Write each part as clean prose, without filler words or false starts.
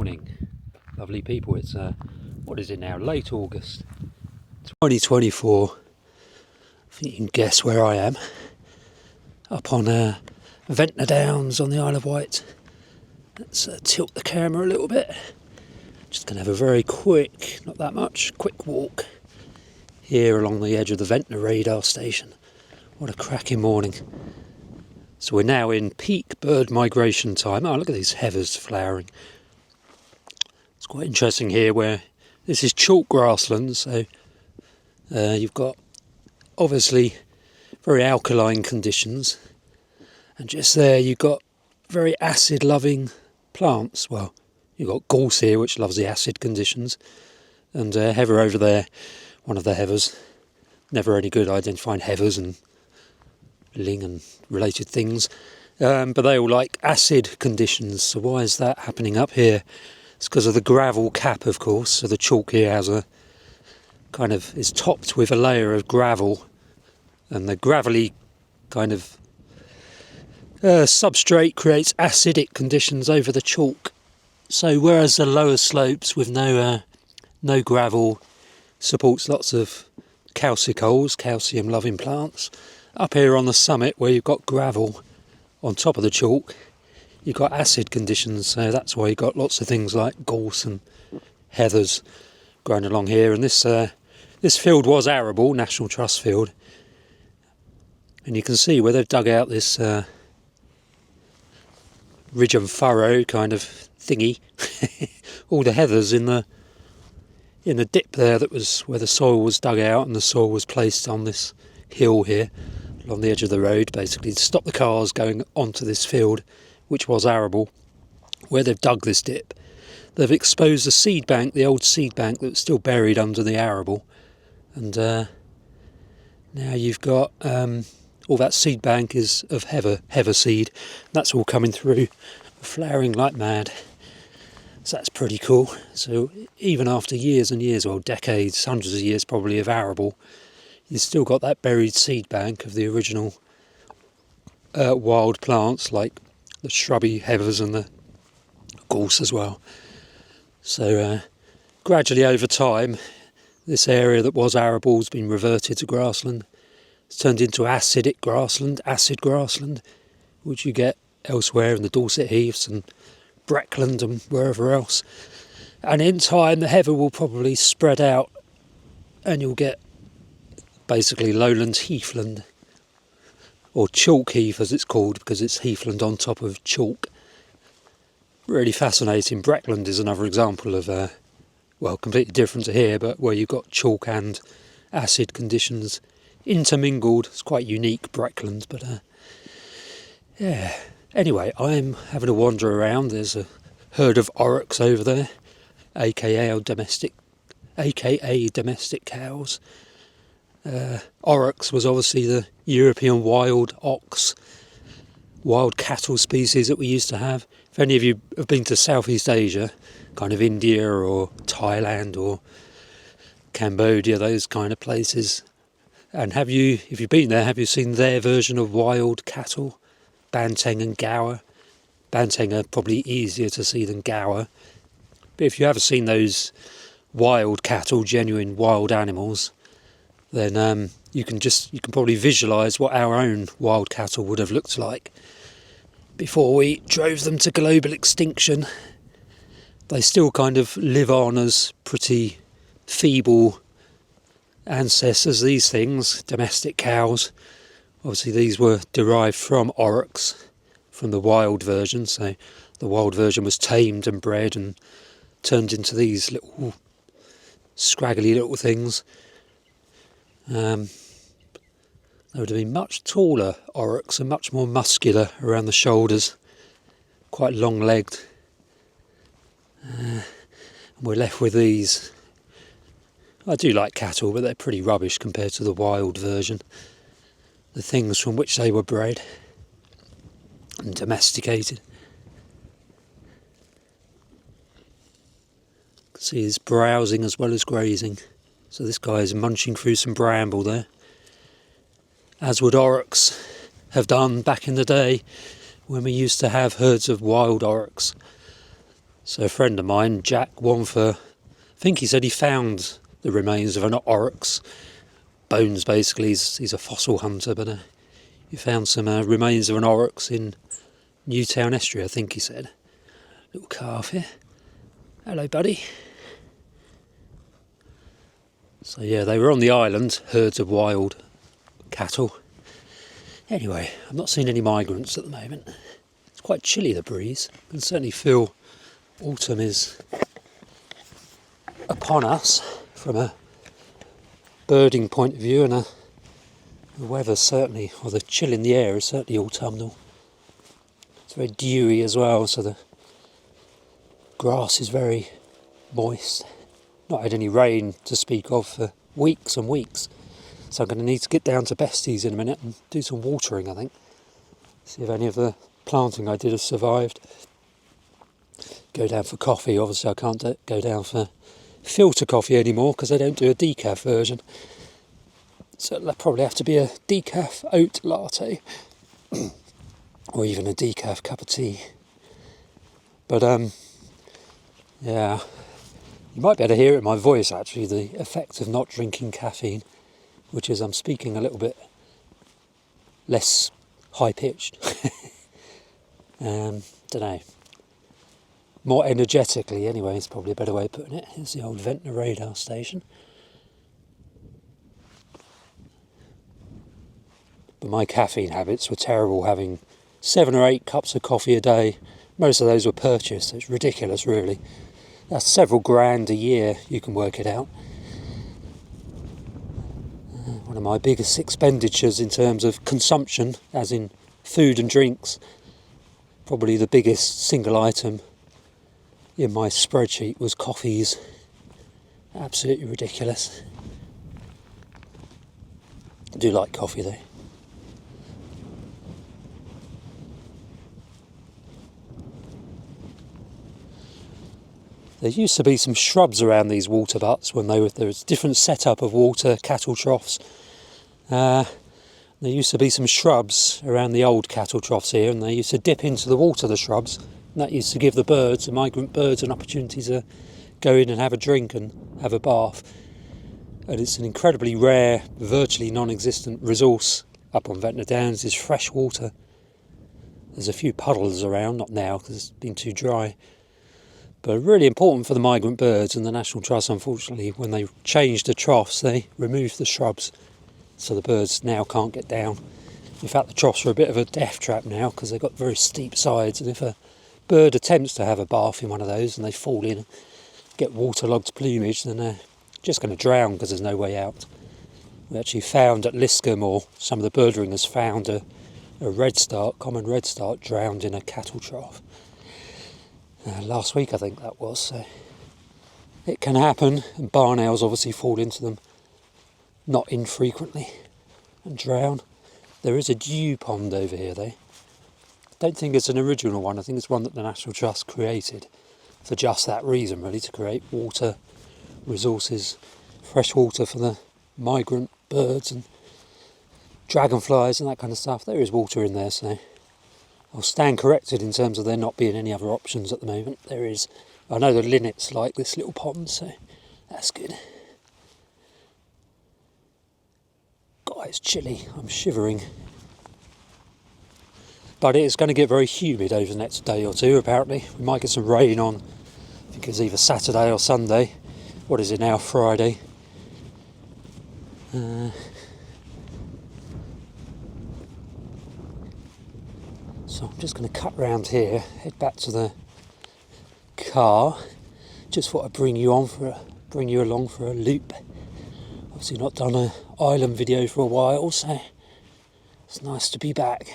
morning, lovely people. It's what is it now? Late August 2024. I think you can guess where I am. Up on Ventnor Downs on the Isle of Wight. Let's tilt the camera a little bit. Just going to have a very quick, not that much, quick walk here along the edge of the Ventnor radar station. What a cracking morning. So we're now in peak bird migration time. Oh, look at these heathers flowering. It's quite interesting here where this is chalk grassland, so you've got obviously very alkaline conditions, and just there you've got very acid loving plants. Well, you've got gorse here which loves the acid conditions, and heather over there, one of the heathers. Never any good identifying heathers and ling and related things, but they all like acid conditions. So why is that happening up here? It's because of the gravel cap, of course. So the chalk here has a kind of is topped with a layer of gravel, and the gravelly kind of substrate creates acidic conditions over the chalk. So whereas the lower slopes with no gravel supports lots of calcicoles, calcium loving plants, up here on the summit where you've got gravel on top of the chalk, you've got acid conditions, so that's why you've got lots of things like gorse and heathers growing along here. And this field was arable, National Trust field, and you can see where they've dug out this ridge and furrow kind of thingy. All the heathers in the dip there, that was where the soil was dug out, and the soil was placed on this hill here along the edge of the road, basically to stop the cars going onto this field which was arable. Where they've dug this dip, they've exposed the seed bank, the old seed bank that was still buried under the arable, and now you've got all that seed bank is of heather seed. That's all coming through, flowering like mad. So that's pretty cool. So even after years and years, well, decades, hundreds of years probably of arable, you've still got that buried seed bank of the original wild plants like the shrubby heathers and the gorse as well. So gradually over time, this area that was arable has been reverted to grassland. It's turned into acidic grassland, acid grassland, which you get elsewhere in the Dorset Heaths and Breckland and wherever else. And in time the heather will probably spread out and you'll get basically lowland heathland, or chalk heath as it's called, because it's heathland on top of chalk. Really fascinating. Breckland is another example of completely different to here, but where you've got chalk and acid conditions intermingled. It's quite unique, Breckland, but yeah. Anyway, I'm having a wander around. There's a herd of aurochs over there, aka domestic cows. Aurochs was obviously the European wild ox, wild cattle species that we used to have. If any of you have been to Southeast Asia, kind of India or Thailand or Cambodia, those kind of places, and if you've been there, have you seen their version of wild cattle? Banteng and Gower. Banteng are probably easier to see than Gower. But if you haven't seen those wild cattle, genuine wild animals, then you can probably visualise what our own wild cattle would have looked like before we drove them to global extinction. They still kind of live on as pretty feeble ancestors, these things, domestic cows. Obviously these were derived from aurochs, from the wild version, so the wild version was tamed and bred and turned into these little scraggly little things. They would have been much taller aurochs and much more muscular around the shoulders, quite long-legged. And we're left with these. I do like cattle, but they're pretty rubbish compared to the wild version. The things from which they were bred and domesticated. You can see he's browsing as well as grazing. So this guy is munching through some bramble there, as would aurochs have done back in the day when we used to have herds of wild aurochs. So a friend of mine, Jack Wonfor, I think he said he found the remains of an oryx. Bones, basically. He's a fossil hunter, but he found some remains of an oryx in Newtown Estuary, I think he said. Little calf here. Hello, buddy. So yeah, they were on the island, herds of wild cattle. Anyway, I'm not seeing any migrants at the moment. It's quite chilly, the breeze. I can certainly feel autumn is upon us from a birding point of view, and the weather certainly, or the chill in the air is certainly autumnal. It's very dewy as well, so the grass is very moist. Not had any rain to speak of for weeks and weeks, so I'm going to need to get down to Bestie's in a minute and do some watering, I think. See if any of the planting I did has survived. Go down for coffee. Obviously I can't go down for filter coffee anymore because I don't do a decaf version, so it'll probably have to be a decaf oat latte or even a decaf cup of tea. But yeah, you might be able to hear it in my voice actually, the effect of not drinking caffeine, which is I'm speaking a little bit less high pitched. Don't know, more energetically anyway is probably a better way of putting it. Here's the old Ventnor radar station. But my caffeine habits were terrible, having 7 or 8 cups of coffee a day. Most of those were purchased. It's ridiculous, really. That's several grand a year, you can work it out. One of my biggest expenditures in terms of consumption, as in food and drinks, probably the biggest single item in my spreadsheet was coffees. Absolutely ridiculous. I do like coffee though. There used to be some shrubs around these water butts when there was different setup of water, cattle troughs. There used to be some shrubs around the old cattle troughs here, and they used to dip into the water, the shrubs, and that used to give the birds, the migrant birds, an opportunity to go in and have a drink and have a bath. And it's an incredibly rare, virtually non-existent resource up on Ventnor Downs, is fresh water. There's a few puddles around, not now because it's been too dry. But really important for the migrant birds, and the National Trust, unfortunately, when they changed the troughs, they removed the shrubs, so the birds now can't get down. In fact, the troughs are a bit of a death trap now because they've got very steep sides, and if a bird attempts to have a bath in one of those and they fall in and get waterlogged plumage, then they're just going to drown because there's no way out. We actually found at Liscombe, or some of the bird ringers found a redstart, common redstart, drowned in a cattle trough. Last week I think that was, so it can happen, and barn owls obviously fall into them not infrequently and drown. There is a dew pond over here though. Don't think it's an original one, I think it's one that the National Trust created for just that reason really, to create water resources, fresh water for the migrant birds and dragonflies and that kind of stuff. There is water in there, so I'll stand corrected in terms of there not being any other options at the moment. There is. I know the linnets like this little pond, so that's good. God, it's chilly. I'm shivering. But it is going to get very humid over the next day or two, apparently. We might get some rain on, I think it's either Saturday or Sunday. What is it now? Friday. So I'm just going to cut round here, head back to the car. Just thought I'd bring you along for a loop. Obviously not done an island video for a while, so it's nice to be back.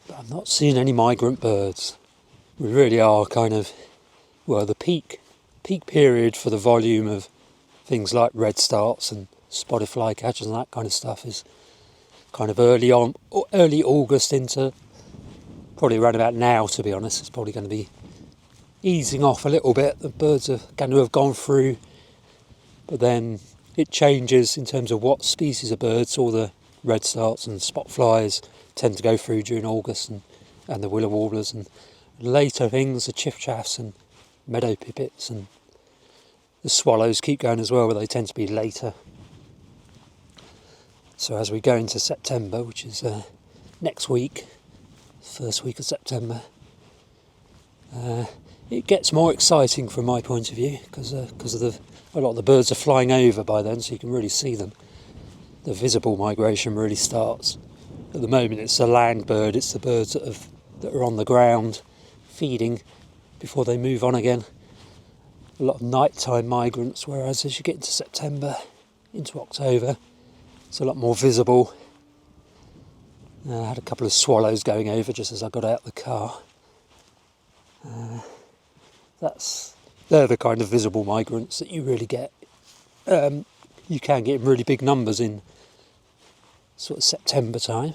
But I'm not seeing any migrant birds. We really are kind of, well, the peak period for the volume of things like redstarts and spotted flycatchers and that kind of stuff is kind of early August into probably around about now, to be honest. It's probably going to be easing off a little bit. The birds are going to have gone through, but then it changes in terms of what species of birds. All the redstarts and spot flies tend to go through during August, and the willow warblers, and Later things, the chiffchaffs and meadow pipits, and the swallows keep going as well, but they tend to be later. So as we go into September, which is next week, first week of September, it gets more exciting from my point of view, because a lot of the birds are flying over by then, so you can really see them. The visible migration really starts. At the moment it's the land bird, it's the birds that are on the ground feeding before they move on again. A lot of nighttime migrants, whereas as you get into September, into October, it's a lot more visible. I had a couple of swallows going over just as I got out of the car. They're the kind of visible migrants that you really get. You can get in really big numbers in sort of September time.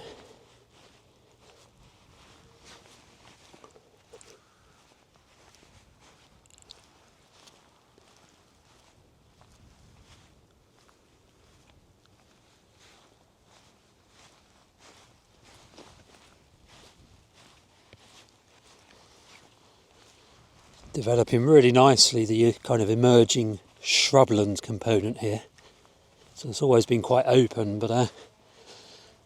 Developing really nicely, the kind of emerging shrubland component here. So it's always been quite open, but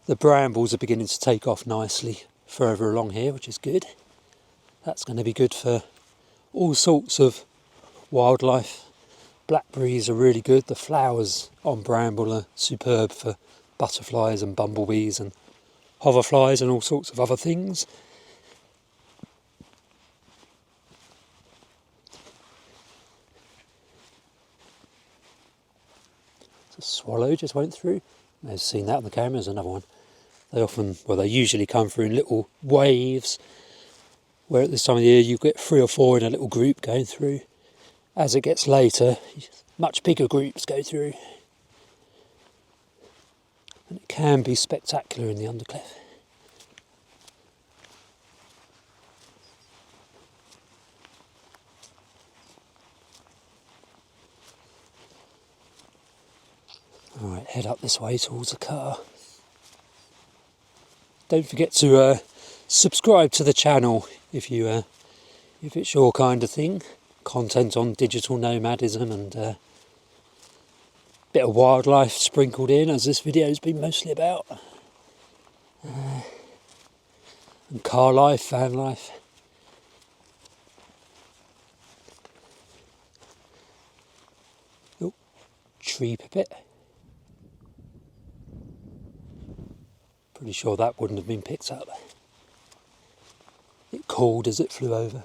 the brambles are beginning to take off nicely further along here, which is good. That's going to be good for all sorts of wildlife. Blackberries are really good. The flowers on bramble are superb for butterflies and bumblebees and hoverflies and all sorts of other things. A swallow just went through. I've seen that on the camera. There's another one. They usually come through in little waves, where at this time of the year you get 3 or 4 in a little group going through. As it gets later, much bigger groups go through. And it can be spectacular in the undercliff. Alright, head up this way towards the car. Don't forget to subscribe to the channel if it's your kind of thing. Content on digital nomadism and a bit of wildlife sprinkled in, as this video has been mostly about. And car life, van life. Oh, tree pipit. Pretty sure that wouldn't have been picked up. It called as it flew over.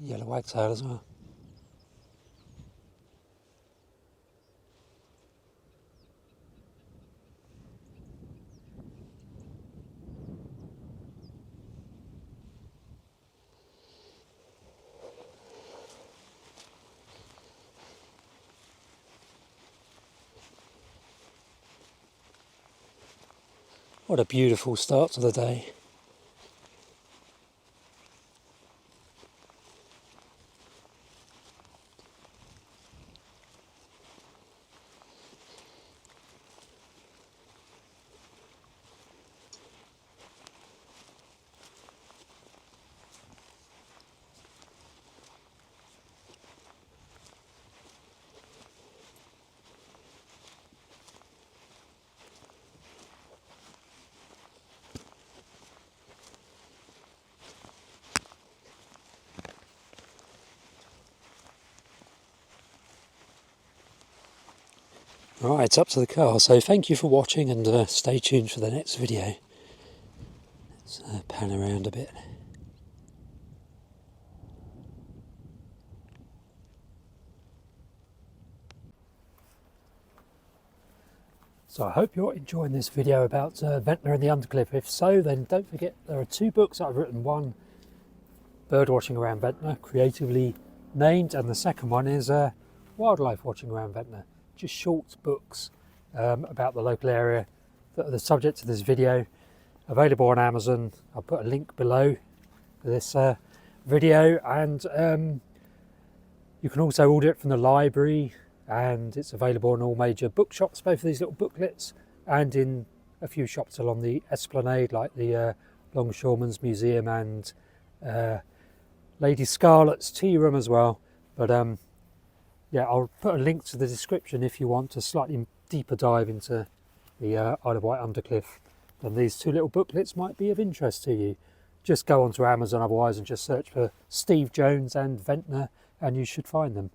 Yellow wagtail as well. What a beautiful start to the day. Right, it's up to the car, so thank you for watching and stay tuned for the next video. Let's pan around a bit. So I hope you're enjoying this video about Ventnor and the Undercliff. If so, then don't forget there are 2 books I've written. One, Bird Watching Around Ventnor, creatively named, and the second one is Wildlife Watching Around Ventnor. Just short books about the local area that are the subject of this video, available on Amazon. I'll put a link below this video, and you can also order it from the library, and it's available in all major bookshops, both of these little booklets, and in a few shops along the Esplanade like the Longshoremen's Museum and Lady Scarlett's tea room as well. But yeah, I'll put a link to the description if you want a slightly deeper dive into the Isle of Wight Undercliff. Then these two little booklets might be of interest to you. Just go onto Amazon otherwise and just search for Steve Jones and Ventnor and you should find them.